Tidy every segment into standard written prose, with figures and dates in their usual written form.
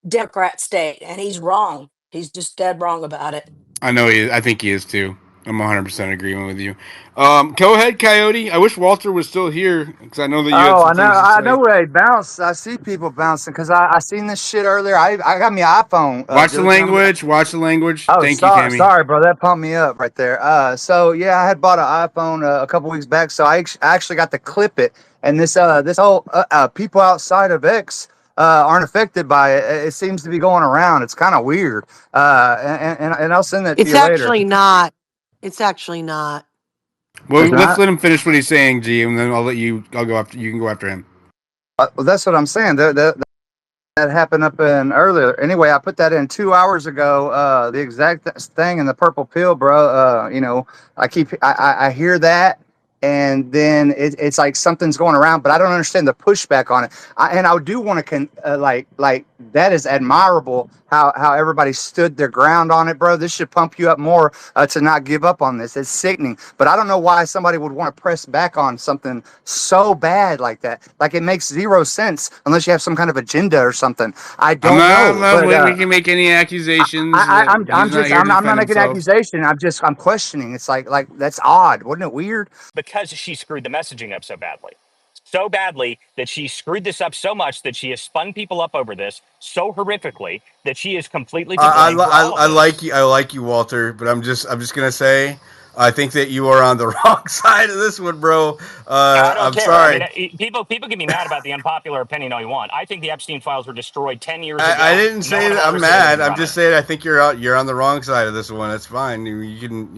Democrat state, and he's wrong. He's just dead wrong about it. I know he. I think he is too. I'm 100% agreeing with you. Go ahead, Coyote. I wish Walter was still here because I know that you had Oh, some things to I know say. where they bounce. I see people bouncing because I seen this shit earlier. I got me an iPhone, Watch the Diligent. language. Watch the language. Oh, Thank you, Tammy. sorry, bro. That pumped me up right there. So yeah, I had bought an iPhone a couple weeks back, so I actually got to clip it. And this whole people outside of X aren't affected by it. It seems to be going around. It's kind of weird. And I'll send that to It's you later. actually not. It's actually not. Well, It's let's not. let him finish what he's saying, G, and then I'll let you. I'll go after. You can go after him. Well, that's what I'm saying. That happened up in earlier. Anyway, I put that in 2 hours ago. The exact thing in the purple pill, bro. I hear that, and then it's like something's going around, but I don't understand the pushback on it. And I do want to like that is admirable how everybody stood their ground on it, bro. This should pump you up more to not give up on this. It's sickening, but I don't know why somebody would want to press back on something so bad like that. Like it makes zero sense unless you have some kind of agenda or something. I I'm don't not. know, but We can make any accusations. I'm He's not just here to I'm not defend making an himself. accusation. I'm questioning. It's like that's odd. Wasn't it weird? because she screwed the messaging up so badly. So badly that she screwed this up so much that she has spun people up over this so horrifically that she is completely to blame for all of I like this. you. I like you, Walter. But I'm just gonna say, I think that you are on the wrong side of this one, bro. I don't I'm care. I mean, sorry. people can be mad about the unpopular opinion all you want. I think the Epstein files were destroyed 10 years I ago. didn't No say one will that ever I'm say mad. anything I'm from just it. saying I think you're out. You're on the wrong side of this one. That's fine. You can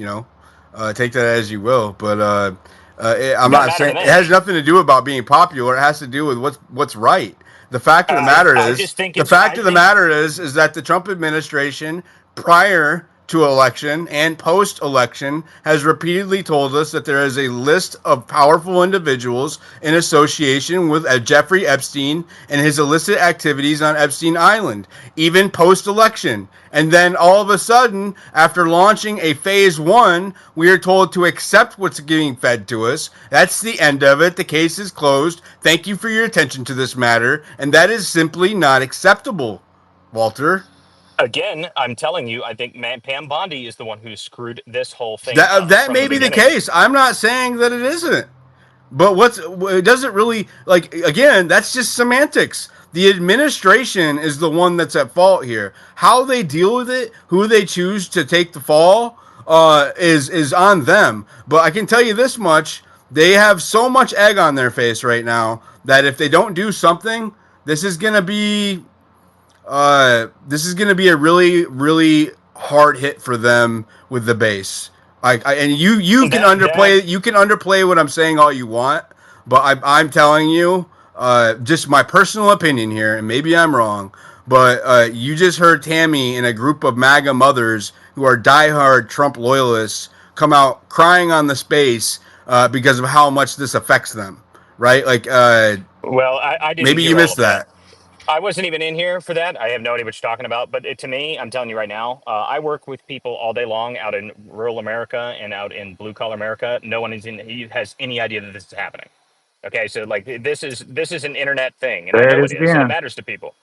take that as you will. But I'm Doesn't not matter to saying it has me. nothing to do about being popular. It has to do with what's right. The fact of the matter I is, just think the it's. fact I of the think matter is that the Trump administration, prior to election and post election, has repeatedly told us that there is a list of powerful individuals in association with Jeffrey Epstein and his illicit activities on Epstein Island, even post election. And then all of a sudden, after launching a phase 1, we are told to accept what's being fed to us. That's the end of it. The case is closed. Thank you for your attention to this matter. And that is simply not acceptable, Walter. again, I'm telling you, I think Pam Bondi is the one who screwed this whole thing up That from may the be the beginning. case. I'm not saying that it isn't. But it doesn't really like again, that's just semantics. The administration is the one that's at fault here. How they deal with it, who they choose to take the fall, is on them. But I can tell you this much: they have so much egg on their face right now that if they don't do something, this is gonna be a really really hard hit for them with the base. And you can That underplay what I'm saying all you want, but I'm telling you, just my personal opinion here, and maybe I'm wrong, but you just heard Tammy and a group of MAGA mothers who are diehard Trump loyalists come out crying on the space because of how much this affects them, right? Like well, I didn't maybe you hear all missed of that. that. I wasn't even in here for that. I have no idea what you're talking about. But to me, I'm telling you right now, I work with people all day long out in rural America and out in blue collar America. No one has any idea that this is happening. Okay, so like this is an internet thing, and I There it know is it is, and it again. matters to people.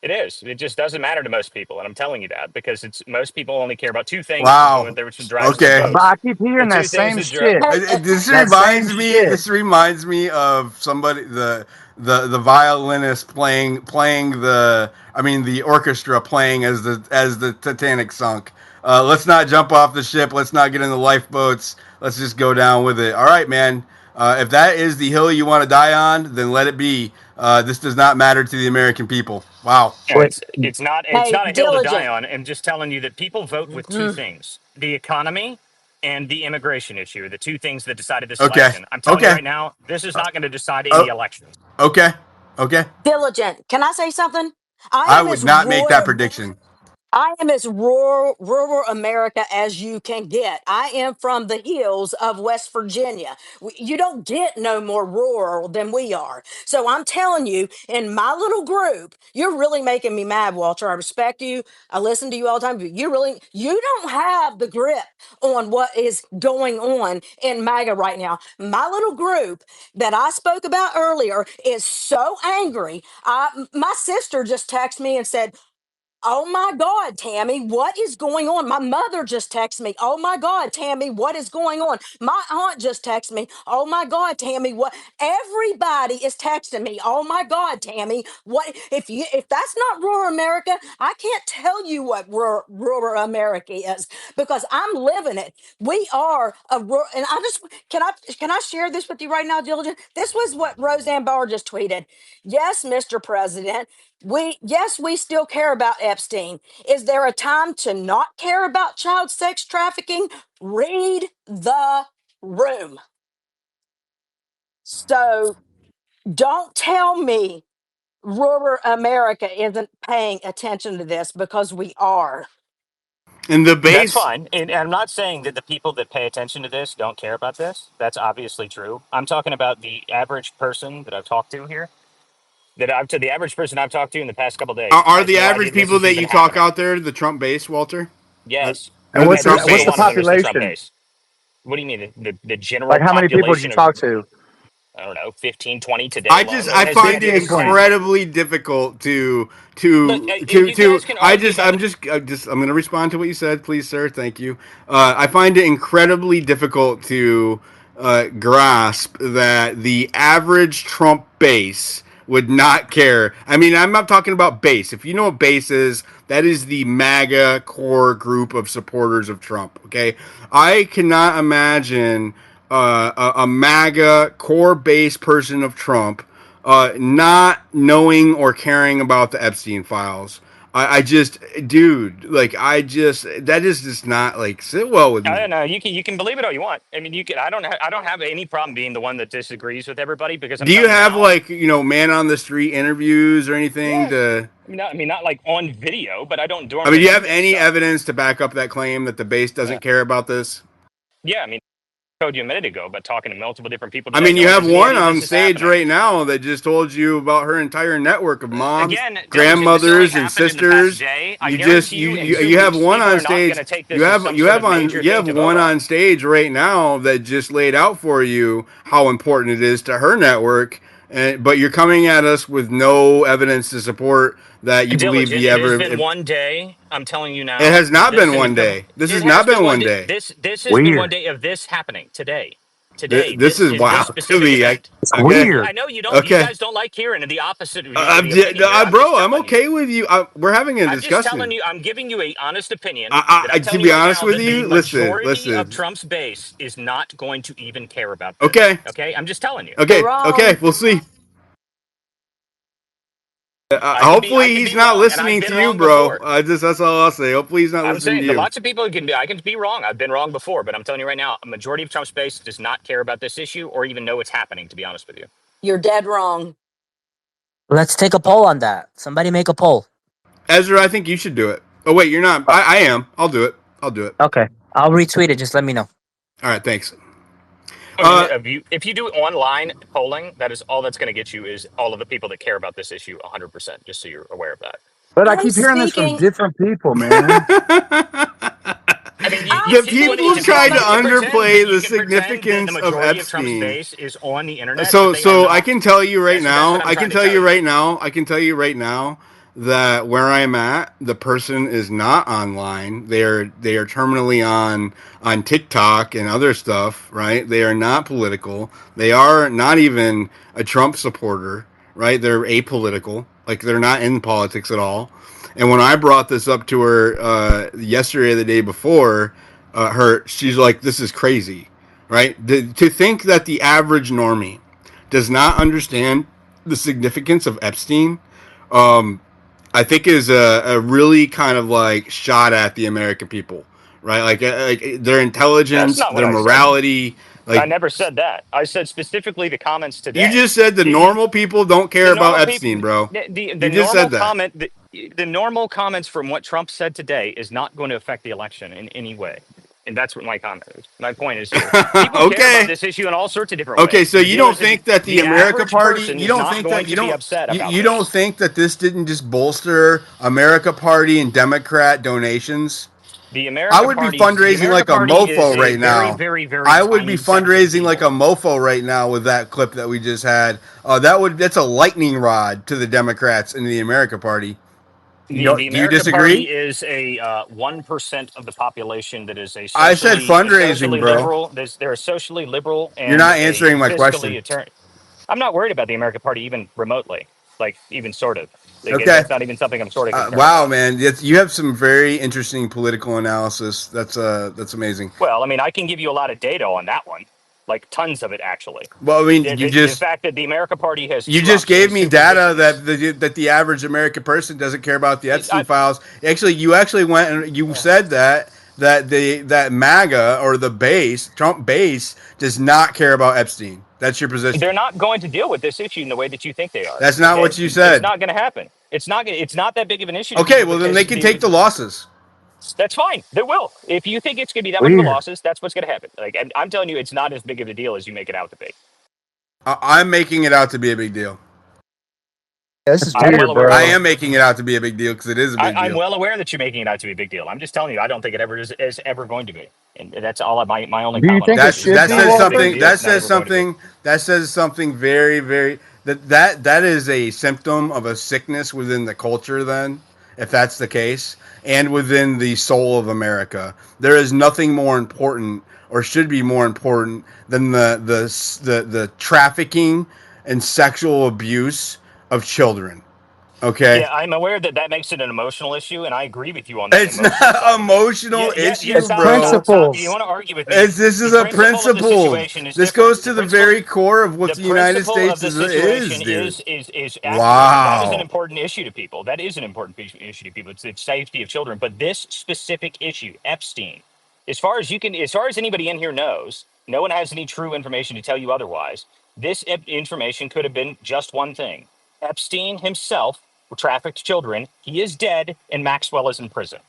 It is. It just doesn't matter to most people, and I'm telling you that because it's most people only care about two things Wow. which drives their Okay. But votes. I keep The hearing that two things same that drive. shit. This That same reminds me. shit. This reminds me of somebody the violinist playing the. I mean the orchestra playing as the Titanic sunk. Let's not jump off the ship. Let's not get in the lifeboats. Let's just go down with it. All right, man. If that is the hill you want to die on, then let it be. This does not matter to the American people. Wow. Yeah, Wait, it's Hey, not a hill to die diligent. on. I'm just telling you that people vote with two Mhm. things: the economy and the immigration issue. Are the two things that decided this Okay. election. I'm telling you Okay. right now, this is not going to decide any Oh. elections. Okay. Okay. Diligent. Can I say something? I I am would as not make that royal. prediction. I am as rural America as you can get. I am from the hills of West Virginia. You don't get no more rural than we are. So I'm telling you, in my little group, you're really making me mad, Walter. I respect you. I listen to you all the time, but you don't have the grip on what is going on in MAGA right now. My little group that I spoke about earlier is so angry. My sister just texted me and said, Oh my God, Tammy, what is going on? My mother just texted me. Oh my God, Tammy, what is going on? My aunt just texted me. Oh my God, Tammy, what? Everybody is texting me. Oh my God, Tammy, what? If that's not rural America, I can't tell you what rural America is because I'm living it. We are a rural, and I just can I share this with you right now, Diligent? This was what Roseanne Barr just tweeted. Yes, Mr. President. We still care about Epstein. Is there a time to not care about child sex trafficking? Read the room. So don't tell me rural America isn't paying attention to this because we are. And the That's base, fine. And I'm not saying that the people that pay attention to this don't care about this. That's obviously true. I'm talking about the average person that I've talked to here. The average person I've talked to in the past couple of days are has the no average idea this people is that even you talk happening. out there the Trump base, Walter? Are, Yes. And are the what's Every Trump what's single the one base? of them is the Trump population? base. What do you mean? The Like general how many people did you population of, talk to? I don't know, 15, 20 today I alone just I has no find idea it 15 this and is 20. happening. incredibly difficult Look, you guys can I argue just about I'm it. just I'm going to respond to what you said, please, sir. Thank you. I find it incredibly difficult to grasp that the average Trump base would not care. I mean, I'm not talking about base. If you know what base is, that is the MAGA core group of supporters of Trump. Okay, I cannot imagine a MAGA core base person of Trump not knowing or caring about the Epstein files. I just, dude, like, that is just not like sit well with I me. don't know. You can believe it all you want. I mean, you can. I don't have any problem being the one that disagrees with everybody because I'm Do you telling you have now. like man on the street interviews or anything Yeah. to? Not like on video, but I don't I mean, normally do you do have that any stuff. evidence to back up that claim that the base Yeah. doesn't care about this? Yeah. I mean, I told you a minute ago, but talking to multiple different people I today, mean, no you one have has any one idea on this is stage happening. right now that just told you about her entire network of moms, Again, diligent. This only grandmothers, and happened in the past sisters. day. I You just guarantee you, in two you have weeks, one people on are not going stage. to take this as some sort of major You thing have to vote one on. on stage right now that just laid out for you how important it is to her network. But you're coming at us with no evidence to support that you believe Diligent. the It has ever. been one day. I'm telling you It now. has not This been has one been. day. This has It not has been been one one day. day. This has been one Weird. day of this happening today. Today, This this is is this wild to specific me. event. It's Okay, weird. I know you don't. You okay. guys don't like hearing the opposite of the opinion here. I'm just Bro, I'm telling you. okay with you. We're having a I'm just telling discussion. you. I'm giving you a honest opinion. That I'm To telling be you right honest now with that the you, listen, majority of listen. Trump's base is not going to even care about this. Okay, Okay, I'm just telling you. You're okay. wrong. We'll see. I Hopefully, can he's be not wrong, and I've listening been to you, wrong bro. before. That's all I'll say. Hopefully, he's not I'm listening to saying that you. lots of people can be. I can be wrong. I've been wrong before, but I'm telling you right now, a majority of Trump's base does not care about this issue or even know it's happening. To be honest with you, You're dead wrong. Let's take a poll on that. Somebody make a poll. Ezra, I think you should do it. Oh wait, you're not. Uh, I am. I'll do it. I'll do it. Okay. I'll retweet it. Just let me know. All right, thanks. I mean, Uh, if you do online polling, that is all that's going to get you is all of the people that care about this issue 100%. Just so you're aware of that. But I I'm keep hearing this from speaking. different people, man. I mean, I'm the if you want, people speaking if you from tried to a. you can pretend that underplay the you can pretend that the significance of majority of Trump's Epstein. base is on the internet, but they are So I not. can tell you right That's now. what I'm I trying can to tell tell you you. right now. I can tell you right now that where I'm at, the person is not online. They are terminally on TikTok and other stuff. Right? They are not political. They are not even a Trump supporter. Right? They're apolitical. Like they're not in politics at all. And when I brought this up to her yesterday or the day before, she's like, "This is crazy." Right? To think that the average normie does not understand the significance of Epstein, um, I think is a really kind of like shot at the American people, right? Like their That's intelligence, not what their I said. morality. I Like never said that. I said specifically the comments you today. just said, the The, normal people don't the care about normal people, Epstein, bro. the You just normal said that. comment, the normal comments from what Trump said today is not going to affect the election in any way. And that's what my comment is. My point is here. People care about Okay. this issue in all sorts of different Okay, ways. so The you deal don't is that think that the the America average Party, person you is don't not think that going to be upset about you don't this. think that this didn't just bolster America Party and Democrat donations? I would be The fundraising America like a Party is mofo a right very, now. very, very I would be tiny sect of fundraising like a people. mofo right now with that clip that we just had. That's a lightning rod to the Democrats and the America Party. The Do you America Party disagree? is a 1% of the population that is I said a fundraising, socially bro. liberal. They're a socially liberal You're and not a answering my question. fiscally eternal. I'm not worried about the American Party even remotely, like even sort of. Like Okay. that's not even something I'm sort of concerned Wow, about. man, you have some very interesting political analysis. That's amazing. Well, I mean, I can give you a lot of data on that one, like tons of it actually. Well, I mean, The fact that the American Party has you just Trumps gave as me super data vicious. that the average American person doesn't care about the Epstein I, files. Actually, you actually went and you said that MAGA or the base Trump base does not care about Epstein. That's your position. they're not going to deal with this issue in the way that you think they are. That's not Okay, what you it's said. not going to happen. It's not. It's not that big of an issue to Okay, people well then they because can take the losses. that's fine. They will. If you think it's going to be that much of a Weird. losses, that's what's going to happen. Like I'm telling you, it's not as big of a deal as you make it out to be. I'm making it out to be a big deal. Yeah, this is I'm well weird, aware I of it. bro. am making it out to be a big deal because it is a big I'm deal. well aware that you're making it out to be a big deal. I'm just telling you, I don't think it ever is ever going to be. And that's all. My only Do you comment on think it it is should it's be, not as big of a Walter? deal. It's not ever going to be. That says something very very that is a symptom of a sickness within the culture. Then, if that's the case, and within the soul of America, there is nothing more important or should be more important than the trafficking and sexual abuse of children. Okay. Yeah, I'm aware that that makes it an emotional issue, and I agree with you on that It's emotional not side of it. emotional Yeah. It's issue, bro. Stop. You principles. want to argue with me? This The is a principle of the principle. situation is This different. goes to the very core of what The the United principle of States the is, situation dude. is accurate. That is an Wow. important issue to people. That is an important issue to people. It's the safety of children. But this specific issue, Epstein, as far as anybody in here knows, no one has any true information to tell you otherwise. This information could have been just one thing. Epstein himself trafficked children. He is dead, and Maxwell is in prison.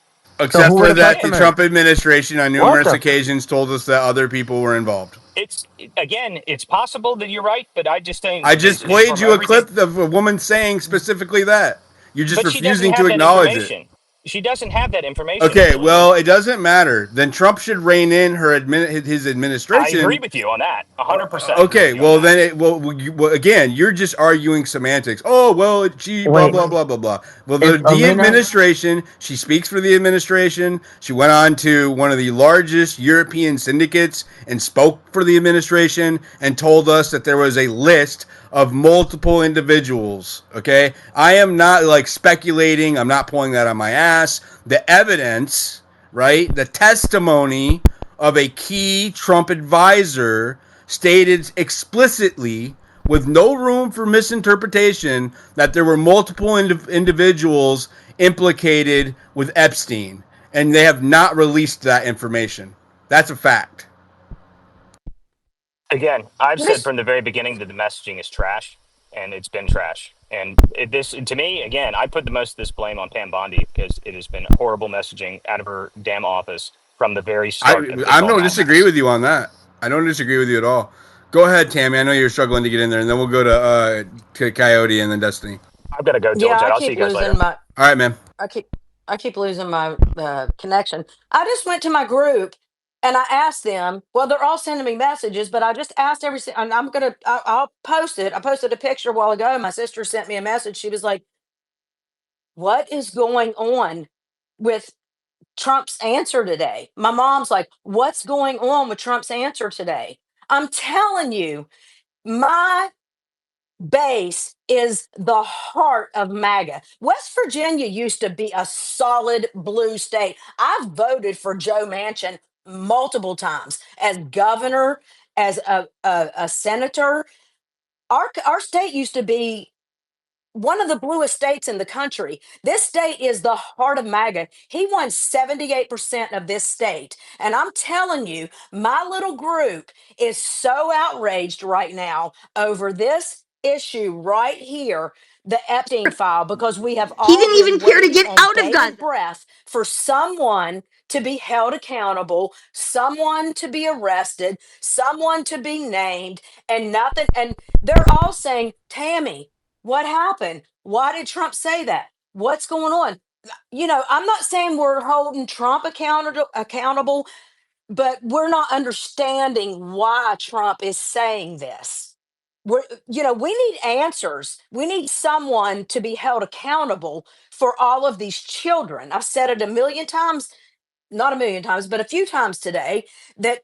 So Except who were for the that, the customers? Trump administration on What numerous the? occasions told us that other people were involved. It's again, it's possible that you're right, but I just I think just is played from you a everything. clip of a woman saying specifically that. You're just But she doesn't refusing to have that acknowledge it. information. She doesn't have that information, Okay, Julian. well, it doesn't matter. Then Trump should rein in his I agree administration. with you on that. 100% agree with Okay, you on well that. then well again, you're just arguing semantics. Oh well, she blah Wait, blah blah blah blah. Well, if the Alina, administration, she speaks for the administration. She went on to one of the largest European syndicates and spoke for the administration and told us that there was a list of multiple individuals. Okay, I am not like speculating. I'm not pulling that on my ass. The evidence, right? The testimony of a key Trump advisor stated explicitly, with no room for misinterpretation, that there were multiple individuals implicated with Epstein, and they have not released that information. That's a fact. Again, I've said This from the very beginning that the messaging is trash, and it's been trash. And this, to me, again, I put the most of this blame on Pam Bondi because it has been horrible messaging out of her damn office from the very start of this I whole don't disagree madness. with you on that. I don't disagree with you at all. Go ahead, Tammy. I know you're struggling to get in there, and then we'll go to Coyote and then Destiny. I've got to go, yeah, diligent. I'll see you guys later. All right, man. I keep I keep losing my connection. I just went to my group and I asked them. Well, they're all sending me messages, but I just asked and I'll post it. I posted a picture a while ago. My sister sent me a message. She was like, "What is going on with Trump's answer today?" My mom's like, "What's going on with Trump's answer today?" I'm telling you, my base is the heart of MAGA. West Virginia used to be a solid blue state. I've voted for Joe Manchin multiple times as governor, as a senator. Our state used to be one of the bluest states in the country. This state is the heart of MAGA. He won 78% of this state. And I'm telling you, my little group is so outraged right now over this issue right here, the Epstein file, because we have He all didn't been even care to waiting get on out of bated God. breath for someone to be held accountable, someone to be arrested, someone to be named, and nothing. And they're all saying, Tammy, what happened? Why did Trump say that? What's going on? I'm not saying we're holding Trump accountable, but we're not understanding why Trump is saying this. we need answers. We need someone to be held accountable for all of these children. I've said it a million times, not a million times, but a few times today, that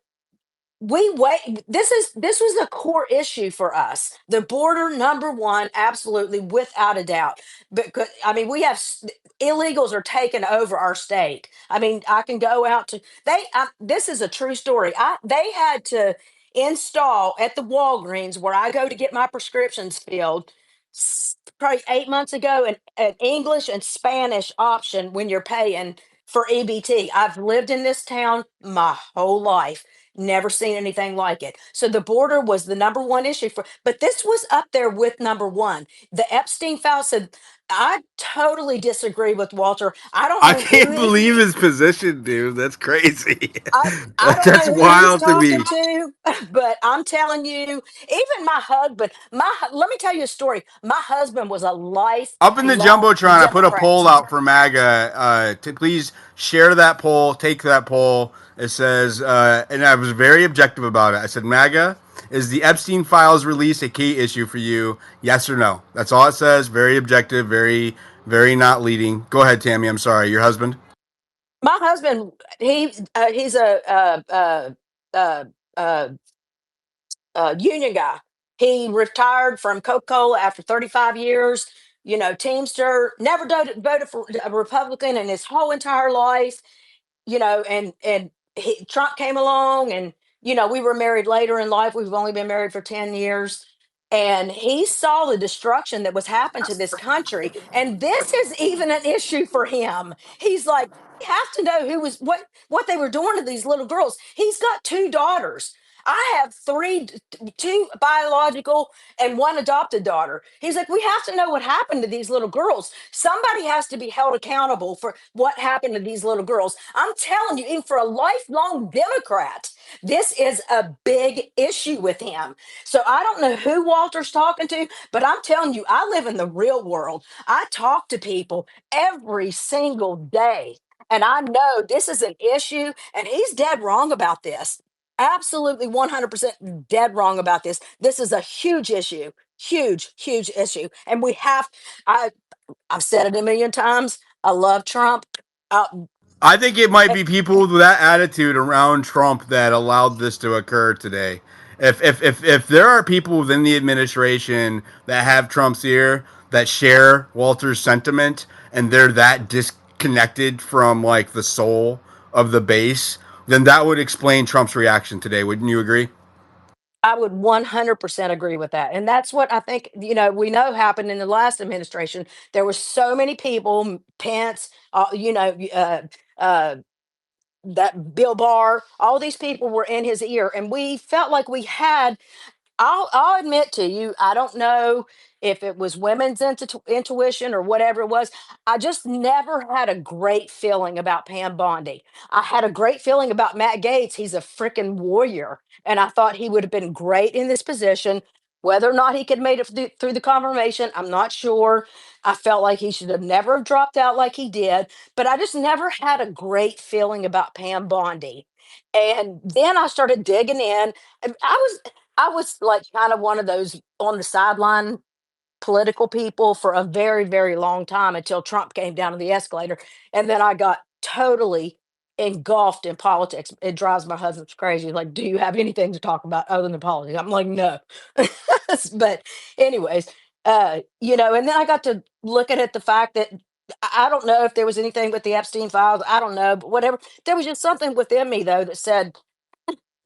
we wait. This was a core issue for us. The border, number one, absolutely, without a doubt. Because I mean, illegals are taking over our state. I mean, I can go out to this is a true story. They had to install at the Walgreens where I go to get my prescriptions filled, probably 8 months ago, an English and Spanish option when you're paying for EBT. I've lived in this town my whole life, never seen anything like it. So the border was the number one issue but this was up there with number one. The Epstein file said, I totally disagree with Walter. I don't I know who can't it, believe his position, dude. That's crazy. I don't That's know who he's wild to talking me. to, but I'm telling you, even my husband, let me tell you a story. My husband was a Up in the lifelong jumbotron, I put a poll Democrat. out for MAGA to please share that poll, take that poll. It says, and I was very objective about it. I said, MAGA, is the Epstein files release a key issue for you? Yes or no? That's all it says. Very objective, very, very not leading. Go ahead, Tammy. I'm sorry. Your husband? My husband, he's uh, uh, union guy. He retired from Coca-Cola after 35 years. Teamster, never voted for a Republican in his whole entire life. Trump came along, and we were married later in life. We've only been married for 10 years. And he saw the destruction that was happened to this country. And this is even an issue for him. He's like, we have to know who was what they were doing to these little girls. He's got two daughters. I have two biological and one adopted daughter. He's like, we have to know what happened to these little girls. Somebody has to be held accountable for what happened to these little girls. I'm telling you, even for a lifelong Democrat, this is a big issue with him. So I don't know who Walter's talking to, but I'm telling you, I live in the real world. I talk to people every single day. And I know this is an issue, and he's dead wrong about this. Absolutely 100% dead wrong about this. This is a huge issue. Huge, huge issue. And I, I've said it a million times. I love Trump. Uh, I think it might be people with that attitude around Trump that allowed this to occur today. If there are people within the administration that have Trump's ear that share Walter's sentiment and they're that disconnected from like the soul of the base, then that would explain Trump's reaction today. Wouldn't you agree? I would 100% agree with that. And that's what I think, we know happened in the last administration. There were so many people, Pence, uh, that Bill Barr, all these people were in his ear. And we felt like we had I'll admit to you, I don't know if it was women's intuition or whatever it was. I just never had a great feeling about Pam Bondi. I had a great feeling about Matt Gaetz. He's a freaking warrior, and I thought he would have been great in this position. Whether or not he could made it through the confirmation, I'm not sure. I felt like he should have never have dropped out like he did, but I just never had a great feeling about Pam Bondi. And then I started digging in. And I was like kind of one of those on the sideline political people for a very, very long time until Trump came down to the escalator. And then I got totally engulfed in politics. It drives my husband crazy. Like, do you have anything to talk about other than politics? I'm like, no. But, anyways, and then I got to looking at the fact that I don't know if there was anything with the Epstein files. I don't know, but whatever. There was just something within me, though, that said,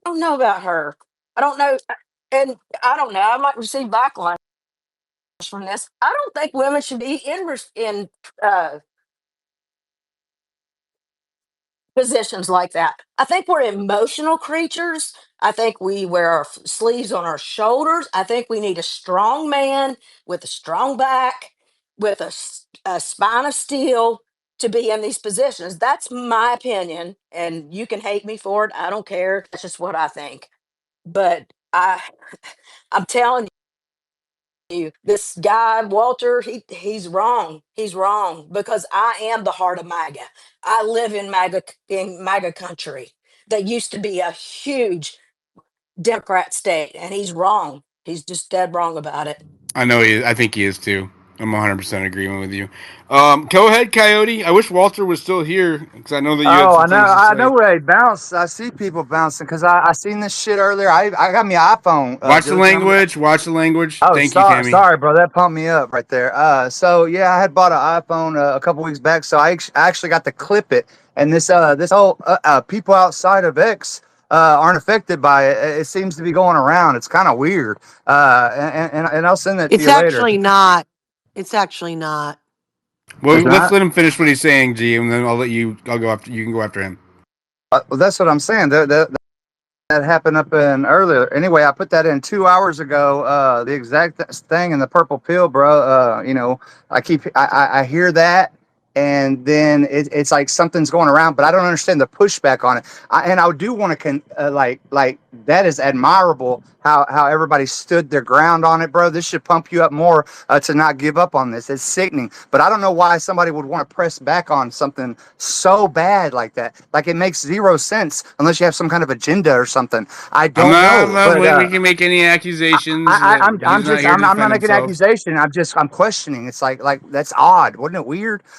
I don't know about her. I don't know. And I don't know. I might receive backlash from this. I don't think women should be in positions like that. I think we're emotional creatures. I think we wear our sleeves on our shoulders. I think we need a strong man with a strong back, with a spine of steel to be in these positions. That's my opinion, and you can hate me for it. I don't care. That's just what I think. But I'm telling you, this guy Walter, he's wrong. He's wrong because I am the heart of MAGA. I live in MAGA country that used to be a huge Democrat state, and he's wrong. He's just dead wrong about it. I know he is. I think he is too. I'm 100% agreement with you. Go ahead, Coyote. I wish Walter was still here because I know that you had Oh, some I know. things to I know say. where they bounce. I see people bouncing because I seen this shit earlier. I got me an iPhone, Watch the Diligent. language. Watch the language. Oh, Thank you, Cammy. sorry, bro. That pumped me up right there. So yeah, I had bought an iPhone a couple weeks back, so I actually got to clip it. And this whole people outside of X aren't affected by it. It seems to be going around. It's kind of weird. And I'll send that to It's you later. actually not. It's actually not. Well, It's let's not. let him finish what he's saying, G, and then I'll let you. I'll go after. You can go after him. Well, that's what I'm saying. That happened up in earlier. Anyway, I put that in 2 hours ago. The exact thing in the purple pill, bro. I hear that, and then it's like something's going around, but I don't understand the pushback on it. And I do want to like that is admirable how everybody stood their ground on it, bro. This should pump you up more to not give up on this. It's sickening, but I don't know why somebody would want to press back on something so bad like that. Like it makes zero sense unless you have some kind of agenda or something. I I'm don't not. I'm know, not but we can make any accusations. I'm He's not here to I'm not defend making an himself. accusation. I'm questioning. It's like that's odd. Wasn't it weird?